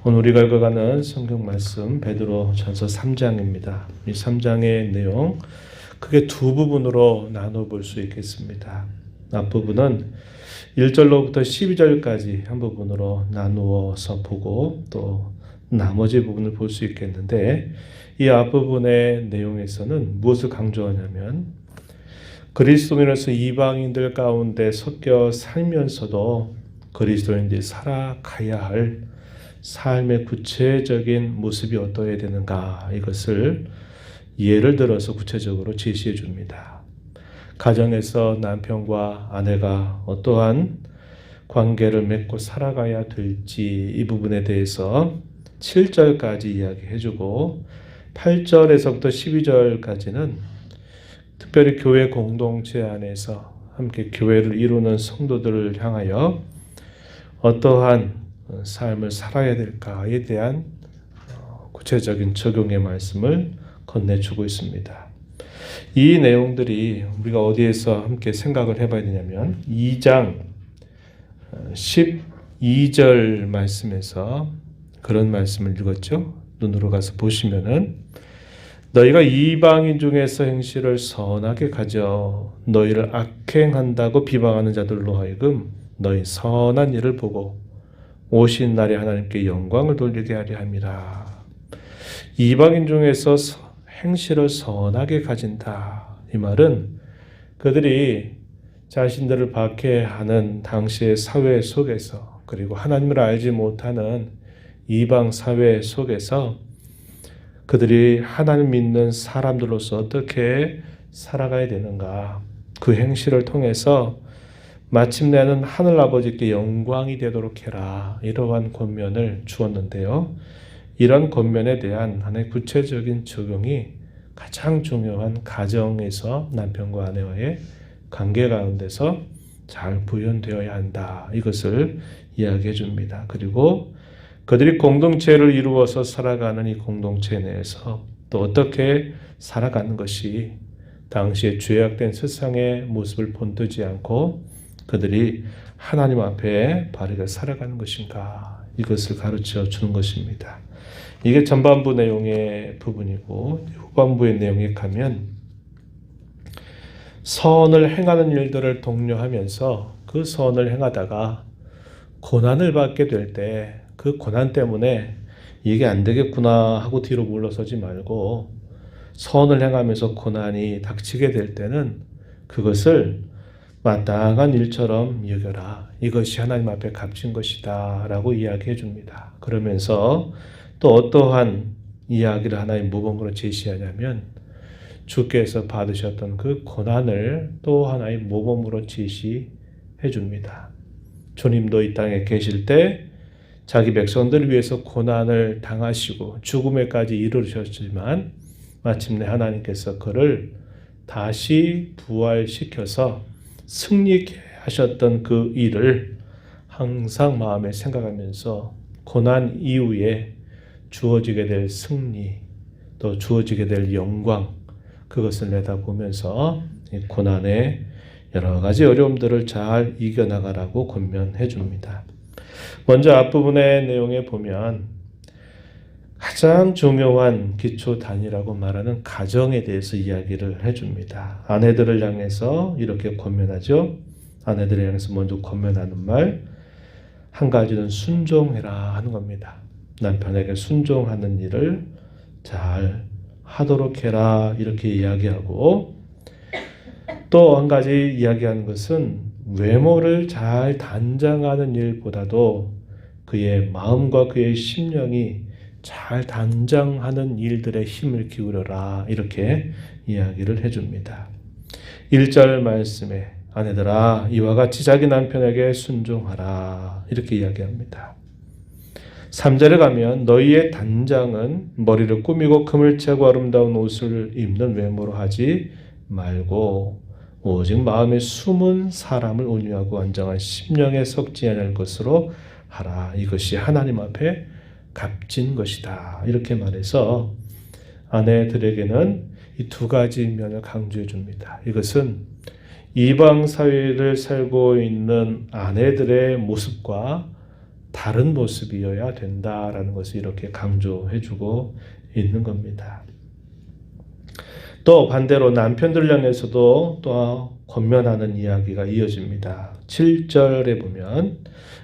오늘 우리가 읽어가는 성경 말씀 베드로 전서 3장입니다. 이 3장의 내용 크게 두 부분으로 나눠볼 수 있겠습니다. 앞부분은 1절로부터 12절까지 한 부분으로 나누어서 보고 또 나머지 부분을 볼 수 있겠는데, 이 앞부분의 내용에서는 무엇을 강조하냐면 그리스도인으로서 이방인들 가운데 섞여 살면서도 그리스도인들이 살아가야 할 삶의 구체적인 모습이 어떠해야 되는가, 이것을 예를 들어서 구체적으로 제시해 줍니다. 가정에서 남편과 아내가 어떠한 관계를 맺고 살아가야 될지 이 부분에 대해서 7절까지 이야기해 주고 8절에서부터 12절까지는 특별히 교회 공동체 안에서 함께 교회를 이루는 성도들을 향하여 어떠한 삶을 살아야 될까에 대한 구체적인 적용의 말씀을 건네주고 있습니다. 이 내용들이 우리가 어디에서 함께 생각을 해봐야 되냐면 2장 12절 말씀에서 그런 말씀을 읽었죠. 눈으로 가서 보시면은 너희가 이방인 중에서 행실을 선하게 가져 너희를 악행한다고 비방하는 자들로 하여금 너희 선한 일을 보고 오신 날에 하나님께 영광을 돌리게 하려 함이라. 이방인 중에서 행실을 선하게 가진다. 이 말은 그들이 자신들을 박해하는 당시의 사회 속에서, 그리고 하나님을 알지 못하는 이방 사회 속에서 그들이 하나님 믿는 사람들로서 어떻게 살아가야 되는가, 그 행실을 통해서 마침내는 하늘아버지께 영광이 되도록 해라, 이러한 권면을 주었는데요. 이런 권면에 대한 하나의 구체적인 적용이 가장 중요한 가정에서 남편과 아내와의 관계 가운데서 잘 구현되어야 한다, 이것을 이야기해 줍니다. 그리고 그들이 공동체를 이루어서 살아가는 이 공동체 내에서 또 어떻게 살아가는 것이 당시의 죄악된 세상의 모습을 본뜨지 않고 그들이 하나님 앞에 바르게 살아가는 것인가, 이것을 가르쳐 주는 것입니다. 이게 전반부 내용의 부분이고, 후반부의 내용에 가면 선을 행하는 일들을 독려하면서 그 선을 행하다가 고난을 받게 될 때 그 고난 때문에 이게 안 되겠구나 하고 뒤로 물러서지 말고, 선을 행하면서 고난이 닥치게 될 때는 그것을 마땅한 일처럼 여겨라, 이것이 하나님 앞에 값진 것이다 라고 이야기해 줍니다. 그러면서 또 어떠한 이야기를 하나의 모범으로 제시하냐면 주께서 받으셨던 그 고난을 또 하나의 모범으로 제시해 줍니다. 주님도 이 땅에 계실 때 자기 백성들을 위해서 고난을 당하시고 죽음에까지 이르셨지만 마침내 하나님께서 그를 다시 부활시켜서 승리케 하셨던 그 일을 항상 마음에 생각하면서 고난 이후에 주어지게 될 승리, 또 주어지게 될 영광, 그것을 내다보면서 이 고난의 여러 가지 어려움들을 잘 이겨나가라고 권면해 줍니다. 먼저 앞부분의 내용에 보면 가장 중요한 기초 단위라고 말하는 가정에 대해서 이야기를 해줍니다. 아내들을 향해서 이렇게 권면하죠. 아내들을 향해서 먼저 권면하는 말, 한 가지는 순종해라 하는 겁니다. 남편에게 순종하는 일을 잘 하도록 해라, 이렇게 이야기하고, 또 한 가지 이야기하는 것은 외모를 잘 단장하는 일보다도 그의 마음과 그의 심령이 잘 단장하는 일들에 힘을 기울여라, 이렇게 이야기를 해줍니다. 1절 말씀에 아내들아 이와 같이 자기 남편에게 순종하라, 이렇게 이야기합니다. 3절에 가면 너희의 단장은 머리를 꾸미고 금을 채고 아름다운 옷을 입는 외모로 하지 말고 오직 마음에 숨은 사람을 온유하고 안정한 심령에 섞지 않을 것으로 하라, 이것이 하나님 앞에 값진 것이다, 이렇게 말해서 아내들에게는 이 두 가지 면을 강조해 줍니다. 이것은 이방 사회를 살고 있는 아내들의 모습과 다른 모습이어야 된다라는 것을 이렇게 강조해주고 있는 겁니다. 또 반대로 남편들 향해서도 또 권면하는 이야기가 이어집니다. 7절에 보면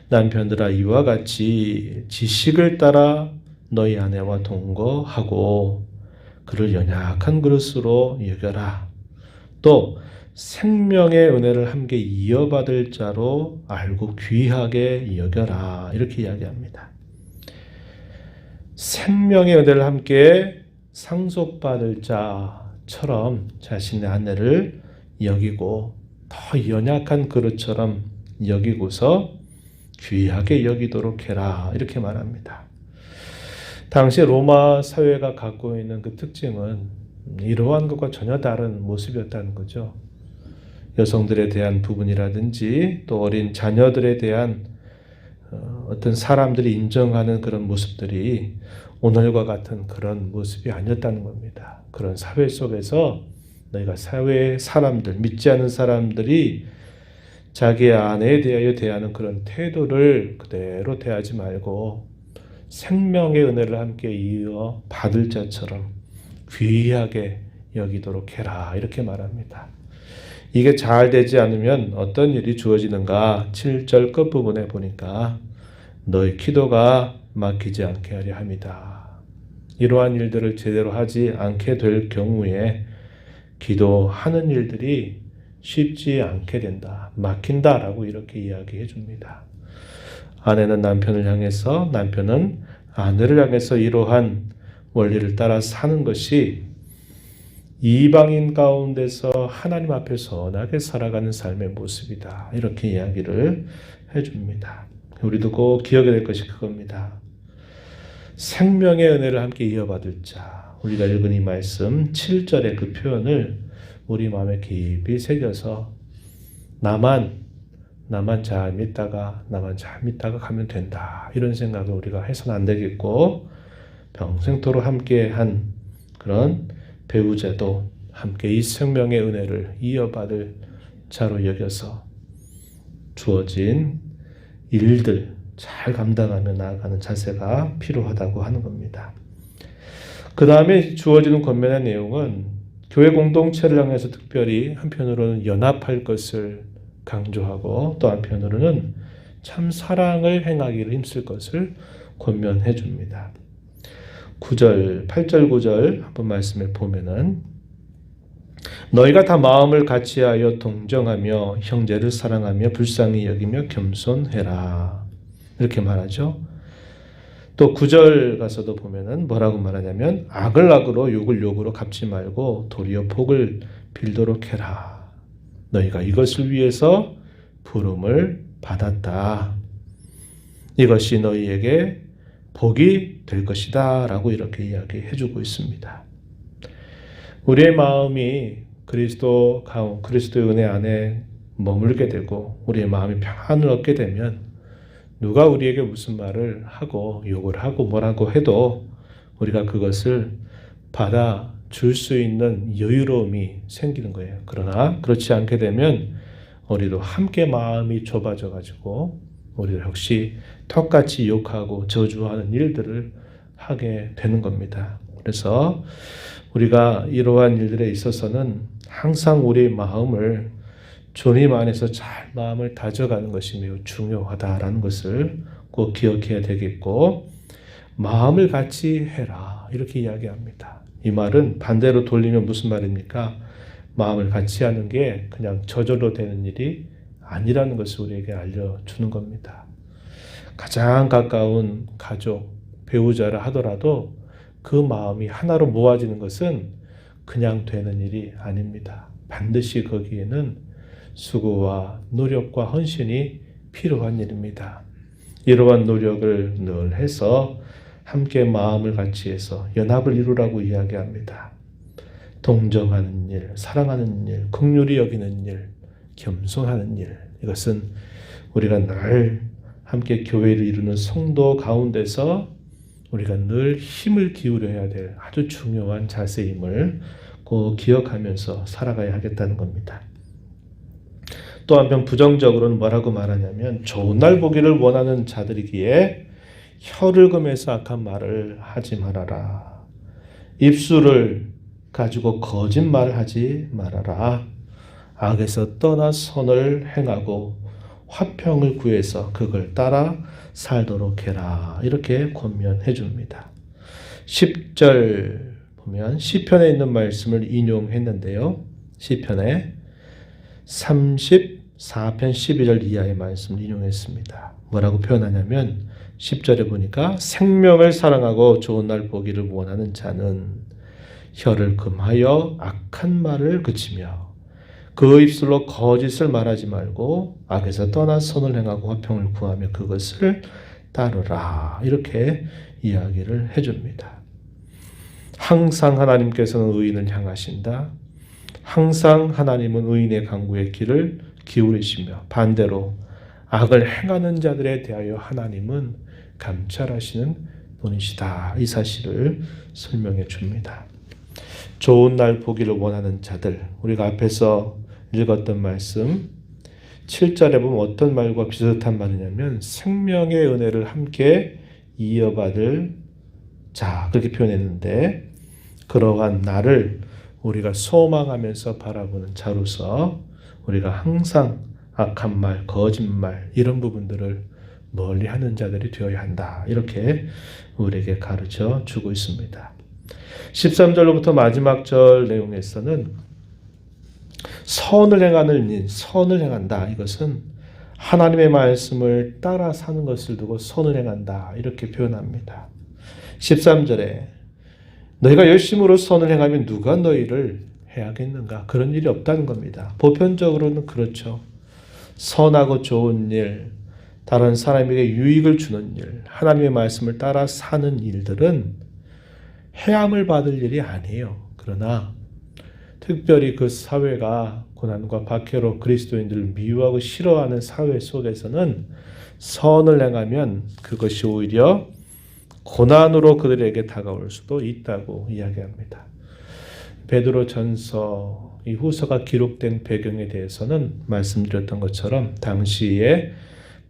남편들아 이와 같이 지식을 따라 너희 아내와 동거하고 그를 연약한 그릇으로 여겨라. 또 생명의 은혜를 함께 이어받을 자로 알고 귀하게 여겨라. 이렇게 이야기합니다. 생명의 은혜를 함께 상속받을 자처럼 자신의 아내를 여기고 더 연약한 그릇처럼 여기고서 귀하게 여기도록 해라. 이렇게 말합니다. 당시 로마 사회가 갖고 있는 그 특징은 이러한 것과 전혀 다른 모습이었다는 거죠. 여성들에 대한 부분이라든지 또 어린 자녀들에 대한 어떤 사람들이 인정하는 그런 모습들이 오늘과 같은 그런 모습이 아니었다는 겁니다. 그런 사회 속에서 너희가 사회의 사람들, 믿지 않는 사람들이 자기의 아내에 대하여 대하는 그런 태도를 그대로 대하지 말고 생명의 은혜를 함께 이어 받을 자처럼 귀하게 여기도록 해라. 이렇게 말합니다. 이게 잘 되지 않으면 어떤 일이 주어지는가? 7절 끝부분에 보니까 너희 기도가 막히지 않게 하려 함이다. 이러한 일들을 제대로 하지 않게 될 경우에 기도하는 일들이 쉽지 않게 된다. 막힌다라고 이렇게 이야기해 줍니다. 아내는 남편을 향해서, 남편은 아내를 향해서 이러한 원리를 따라 사는 것이 이방인 가운데서 하나님 앞에 선하게 살아가는 삶의 모습이다. 이렇게 이야기를 해줍니다. 우리도 꼭 기억해야 될 것이 그겁니다. 생명의 은혜를 함께 이어받을 자. 우리가 읽은 이 말씀 7절의 그 표현을 우리 마음에 깊이 새겨서 나만 잘 믿다가 가면 된다. 이런 생각을 우리가 해서는 안 되겠고 평생토록 함께한 그런 배우자도 함께 이 생명의 은혜를 이어받을 자로 여겨서 주어진 일들 잘 감당하며 나아가는 자세가 필요하다고 하는 겁니다. 그 다음에 주어지는 권면의 내용은 교회 공동체를 향해서 특별히 한편으로는 연합할 것을 강조하고 또 한편으로는 참 사랑을 행하기를 힘쓸 것을 권면해 줍니다. 8절 9절 한번 말씀을 보면은 너희가 다 마음을 같이하여 동정하며 형제를 사랑하며 불쌍히 여기며 겸손해라. 이렇게 말하죠. 또 9절 가서도 보면은 뭐라고 말하냐면 악을 악으로 욕을 욕으로 갚지 말고 도리어 복을 빌도록 해라. 너희가 이것을 위해서 부름을 받았다. 이것이 너희에게 복이 될 것이다. 라고 이렇게 이야기해 주고 있습니다. 우리의 마음이 그리스도의 은혜 안에 머물게 되고 우리의 마음이 평안을 얻게 되면 누가 우리에게 무슨 말을 하고 욕을 하고 뭐라고 해도 우리가 그것을 받아줄 수 있는 여유로움이 생기는 거예요. 그러나 그렇지 않게 되면 우리도 함께 마음이 좁아져 가지고 우리도 역시 똑같이 욕하고 저주하는 일들을 하게 되는 겁니다. 그래서 우리가 이러한 일들에 있어서는 항상 우리의 마음을 주님 안에서 잘 마음을 다져가는 것이 매우 중요하다라는 것을 꼭 기억해야 되겠고 마음을 같이 해라 이렇게 이야기합니다. 이 말은 반대로 돌리면 무슨 말입니까? 마음을 같이 하는 게 그냥 저절로 되는 일이 아니라는 것을 우리에게 알려주는 겁니다. 가장 가까운 가족, 배우자라 하더라도 그 마음이 하나로 모아지는 것은 그냥 되는 일이 아닙니다. 반드시 거기에는 수고와 노력과 헌신이 필요한 일입니다. 이러한 노력을 늘 해서 함께 마음을 같이 해서 연합을 이루라고 이야기합니다. 동정하는 일, 사랑하는 일, 긍휼히 여기는 일, 겸손하는 일, 이것은 우리가 늘 함께 교회를 이루는 성도 가운데서 우리가 늘 힘을 기울여야 될 아주 중요한 자세임을 꼭 기억하면서 살아가야 하겠다는 겁니다. 또 한편 부정적으로는 뭐라고 말하냐면 좋은 날 보기를 원하는 자들이기에 혀를 금해서 악한 말을 하지 말아라. 입술을 가지고 거짓말을 하지 말아라. 악에서 떠나 선을 행하고 화평을 구해서 그걸 따라 살도록 해라. 이렇게 권면해 줍니다. 10절 보면 시편에 있는 말씀을 인용했는데요. 시편에 34편 12절 이하의 말씀을 인용했습니다. 뭐라고 표현하냐면 10절에 보니까 생명을 사랑하고 좋은 날 보기를 원하는 자는 혀를 금하여 악한 말을 그치며 그 입술로 거짓을 말하지 말고 악에서 떠나 선을 행하고 화평을 구하며 그것을 따르라. 이렇게 이야기를 해줍니다. 항상 하나님께서는 의인을 향하신다. 항상 하나님은 의인의 간구의 귀를 기울이시며 반대로 악을 행하는 자들에 대하여 하나님은 감찰하시는 분이시다. 이 사실을 설명해 줍니다. 좋은 날 보기를 원하는 자들, 우리가 앞에서 읽었던 말씀 7절에 보면 어떤 말과 비슷한 말이냐면 생명의 은혜를 함께 이어받을 자, 그렇게 표현했는데 그러한 날을 우리가 소망하면서 바라보는 자로서 우리가 항상 악한 말, 거짓말 이런 부분들을 멀리하는 자들이 되어야 한다. 이렇게 우리에게 가르쳐 주고 있습니다. 13절로부터 마지막 절 내용에서는 선을 행하는 일, 선을 행한다. 이것은 하나님의 말씀을 따라 사는 것을 두고 선을 행한다. 이렇게 표현합니다. 13절에 너희가 열심으로 선을 행하면 누가 너희를 해하겠는가? 그런 일이 없다는 겁니다. 보편적으로는 그렇죠. 선하고 좋은 일, 다른 사람에게 유익을 주는 일, 하나님의 말씀을 따라 사는 일들은 해함을 받을 일이 아니에요. 그러나 특별히 그 사회가 고난과 박해로 그리스도인들을 미워하고 싫어하는 사회 속에서는 선을 행하면 그것이 오히려 고난으로 그들에게 다가올 수도 있다고 이야기합니다. 베드로전서 이 후서가 기록된 배경에 대해서는 말씀드렸던 것처럼 당시에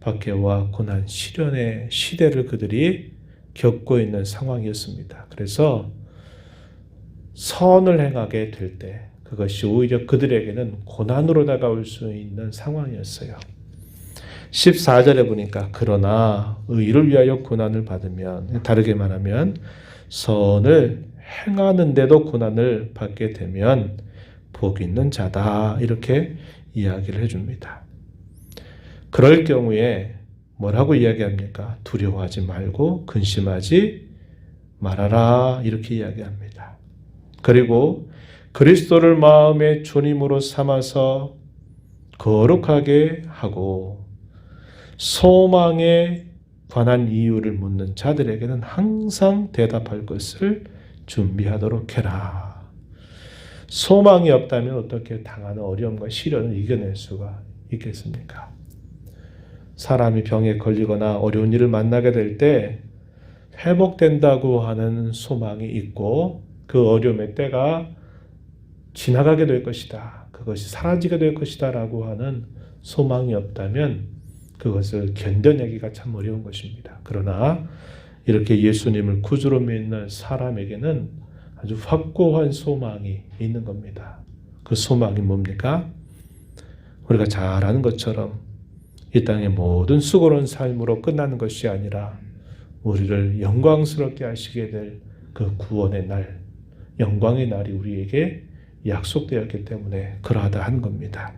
박해와 고난, 시련의 시대를 그들이 겪고 있는 상황이었습니다. 그래서 선을 행하게 될 때 그것이 오히려 그들에게는 고난으로 다가올 수 있는 상황이었어요. 14절에 보니까 그러나 의를 위하여 고난을 받으면, 다르게 말하면 선을 행하는데도 고난을 받게 되면 복 있는 자다. 이렇게 이야기를 해줍니다. 그럴 경우에 뭐라고 이야기합니까? 두려워하지 말고 근심하지 말아라. 이렇게 이야기합니다. 그리고 그리스도를 마음의 주님으로 삼아서 거룩하게 하고 소망에 관한 이유를 묻는 자들에게는 항상 대답할 것을 준비하도록 해라. 소망이 없다면 어떻게 당하는 어려움과 시련을 이겨낼 수가 있겠습니까? 사람이 병에 걸리거나 어려운 일을 만나게 될 때 회복된다고 하는 소망이 있고 그 어려움의 때가 지나가게 될 것이다. 그것이 사라지게 될 것이다 라고 하는 소망이 없다면 그것을 견뎌내기가 참 어려운 것입니다. 그러나 이렇게 예수님을 구주로 믿는 사람에게는 아주 확고한 소망이 있는 겁니다. 그 소망이 뭡니까? 우리가 잘 아는 것처럼 이 땅의 모든 수고로운 삶으로 끝나는 것이 아니라 우리를 영광스럽게 하시게 될 그 구원의 날, 영광의 날이 우리에게 약속되었기 때문에 그러하다 한 겁니다.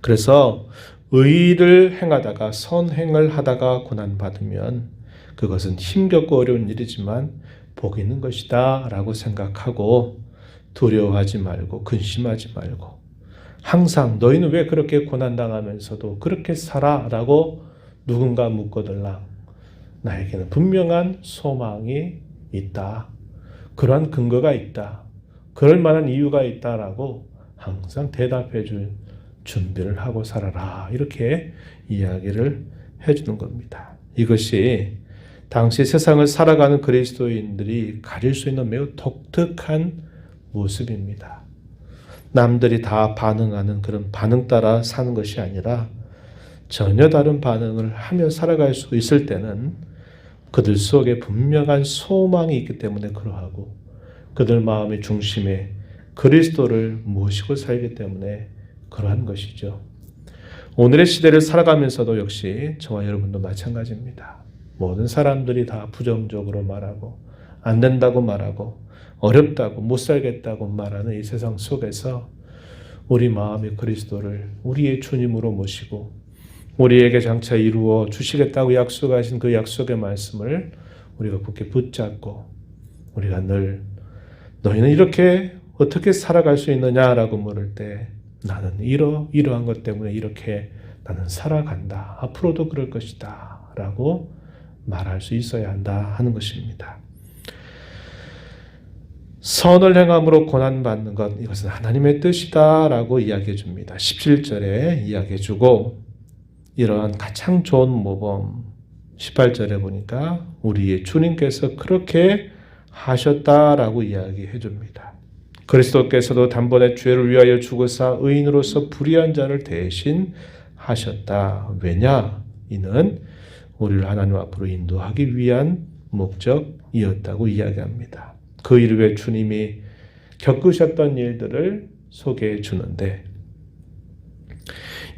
그래서 의를 행하다가 선행을 하다가 고난받으면 그것은 힘겹고 어려운 일이지만 복 있는 것이다 라고 생각하고 두려워하지 말고 근심하지 말고 항상 너희는 왜 그렇게 고난당하면서도 그렇게 살아? 라고 누군가 묻거들랑 나에게는 분명한 소망이 있다. 그러한 근거가 있다. 그럴 만한 이유가 있다라고 항상 대답해 줄 준비를 하고 살아라. 이렇게 이야기를 해주는 겁니다. 이것이 당시 세상을 살아가는 그리스도인들이 가질 수 있는 매우 독특한 모습입니다. 남들이 다 반응하는 그런 반응 따라 사는 것이 아니라 전혀 다른 반응을 하며 살아갈 수 있을 때는 그들 속에 분명한 소망이 있기 때문에 그러하고 그들 마음의 중심에 그리스도를 모시고 살기 때문에 그러한 것이죠. 오늘의 시대를 살아가면서도 역시 저와 여러분도 마찬가지입니다. 모든 사람들이 다 부정적으로 말하고 안 된다고 말하고 어렵다고 못 살겠다고 말하는 이 세상 속에서 우리 마음의 그리스도를 우리의 주님으로 모시고 우리에게 장차 이루어 주시겠다고 약속하신 그 약속의 말씀을 우리가 굳게 붙잡고 우리가 늘 너희는 이렇게 어떻게 살아갈 수 있느냐라고 물을 때 나는 이러한 것 때문에 이렇게 나는 살아간다. 앞으로도 그럴 것이다. 라고 말할 수 있어야 한다 하는 것입니다. 선을 행함으로 고난받는 것, 이것은 하나님의 뜻이다 라고 이야기해 줍니다. 17절에 이야기해 주고 이러한 가장 좋은 모범 18절에 보니까 우리의 주님께서 그렇게 하셨다라고 이야기해 줍니다. 그리스도께서도 단번에 죄를 위하여 죽으사 의인으로서 불의한 자를 대신 하셨다. 왜냐? 이는 우리를 하나님 앞으로 인도하기 위한 목적이었다고 이야기합니다. 그 일 외에 주님이 겪으셨던 일들을 소개해 주는데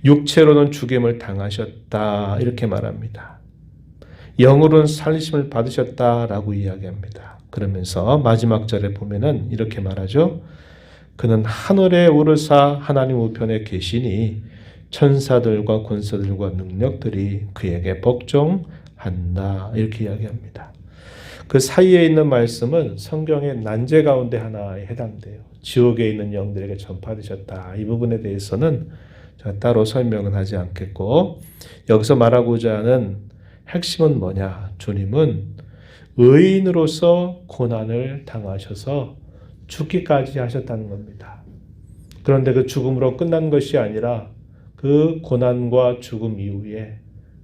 육체로는 죽임을 당하셨다 이렇게 말합니다. 영으로는 살리심을 받으셨다라고 이야기합니다. 그러면서 마지막 절에 보면은 이렇게 말하죠. 그는 하늘에 오르사 하나님 우편에 계시니 천사들과 권세들과 능력들이 그에게 복종한다 이렇게 이야기합니다. 그 사이에 있는 말씀은 성경의 난제 가운데 하나에 해당돼요. 지옥에 있는 영들에게 전파되셨다. 이 부분에 대해서는 제가 따로 설명은 하지 않겠고 여기서 말하고자 하는 핵심은 뭐냐? 주님은 의인으로서 고난을 당하셔서 죽기까지 하셨다는 겁니다. 그런데 그 죽음으로 끝난 것이 아니라 그 고난과 죽음 이후에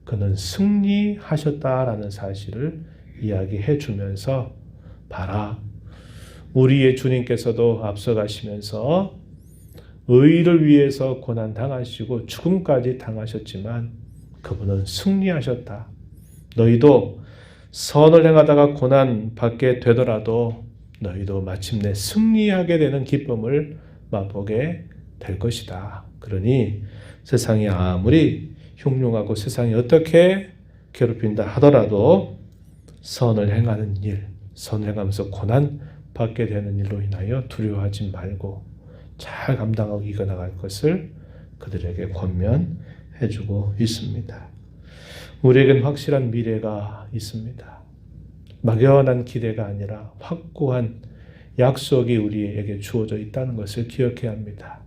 그는 승리하셨다라는 사실을 이야기해 주면서 봐라. 우리의 주님께서도 앞서가시면서 의를 위해서 고난 당하시고 죽음까지 당하셨지만 그분은 승리하셨다. 너희도 선을 행하다가 고난 받게 되더라도 너희도 마침내 승리하게 되는 기쁨을 맛보게 될 것이다. 그러니 세상이 아무리 흉흉하고 세상이 어떻게 괴롭힌다 하더라도 선을 행하는 일, 선을 행하면서 고난 받게 되는 일로 인하여 두려워하지 말고 잘 감당하고 이겨나갈 것을 그들에게 권면해주고 있습니다. 우리에겐 확실한 미래가 있습니다. 막연한 기대가 아니라 확고한 약속이 우리에게 주어져 있다는 것을 기억해야 합니다.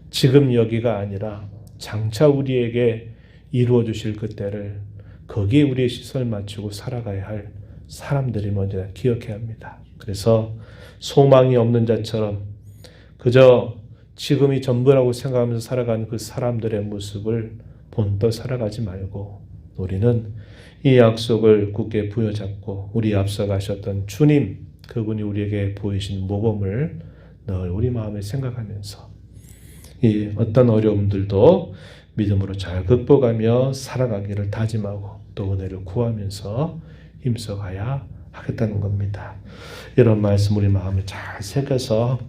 지금 여기가 아니라 장차 우리에게 이루어 주실 그때를 거기에 우리의 시선을 맞추고 살아가야 할 사람들이 먼저 기억해야 합니다. 그래서 소망이 없는 자처럼 그저 지금이 전부라고 생각하면서 살아가는 그 사람들의 모습을 본떠 살아가지 말고 우리는 이 약속을 굳게 부여잡고 우리 앞서 가셨던 주님, 그분이 우리에게 보이신 모범을 늘 우리 마음에 생각하면서 이 어떤 어려움들도 믿음으로 잘 극복하며 살아가기를 다짐하고 또 은혜를 구하면서 힘써가야 하겠다는 겁니다. 이런 말씀 우리 마음에 잘 새겨서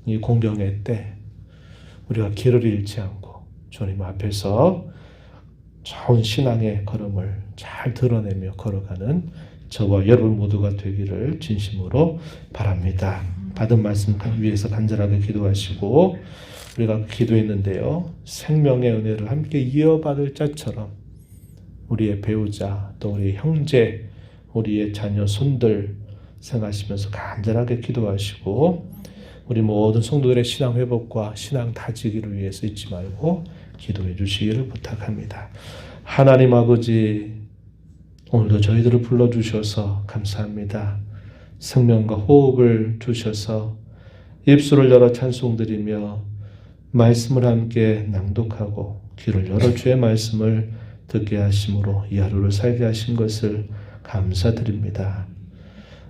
이 공경회 때 우리가 길을 잃지 않고 주님 앞에서 좋은 신앙의 걸음을 잘 드러내며 걸어가는 저와 여러분 모두가 되기를 진심으로 바랍니다. 받은 말씀 위해서 간절하게 기도하시고 우리가 기도했는데요. 생명의 은혜를 함께 이어받을 자처럼 우리의 배우자 또 우리 형제 우리의 자녀 손들 생각하시면서 간절하게 기도하시고 우리 모든 성도들의 신앙 회복과 신앙 다지기를 위해서 잊지 말고 기도해 주시기를 부탁합니다. 하나님 아버지 오늘도 저희들을 불러주셔서 감사합니다. 생명과 호흡을 주셔서 입술을 열어 찬송드리며 말씀을 함께 낭독하고 귀를 열어 주의 말씀을 듣게 하심으로 이 하루를 살게 하신 것을 감사드립니다.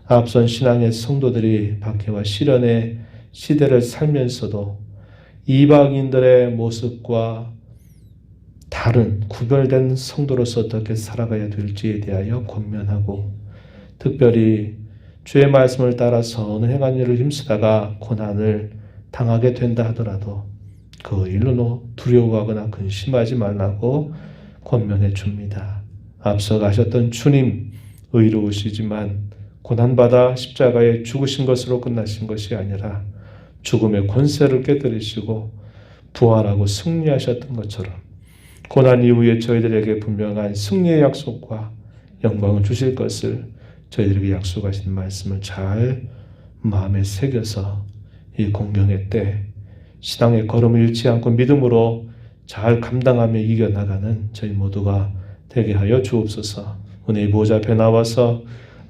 앞선 신앙의 성도들이 박해와 시련의 시대를 살면서도 이방인들의 모습과 다른 구별된 성도로서 어떻게 살아가야 될지에 대하여 권면하고, 특별히 주의 말씀을 따라 선을 행한 일을 힘쓰다가 고난을 당하게 된다 하더라도 그 일로 두려워하거나 근심하지 말라고 권면해 줍니다. 앞서 가셨던 주님, 의로우시지만 고난받아 십자가에 죽으신 것으로 끝나신 것이 아니라 죽음의 권세를 깨뜨리시고 부활하고 승리하셨던 것처럼 고난 이후에 저희들에게 분명한 승리의 약속과 영광을 주실 것을 저희들에게 약속하신 말씀을 잘 마음에 새겨서 이 공경의 때 신앙의 걸음을 잃지 않고 믿음으로 잘 감당하며 이겨나가는 저희 모두가 되게 하여 주옵소서. 은혜의 보좌 앞에 나와서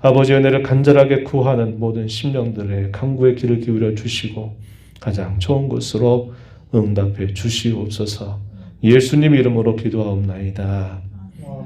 아버지의 은혜를 간절하게 구하는 모든 심령들의 간구의 귀를 기울여 주시고 가장 좋은 것으로 응답해 주시옵소서. 예수님 이름으로 기도하옵나이다.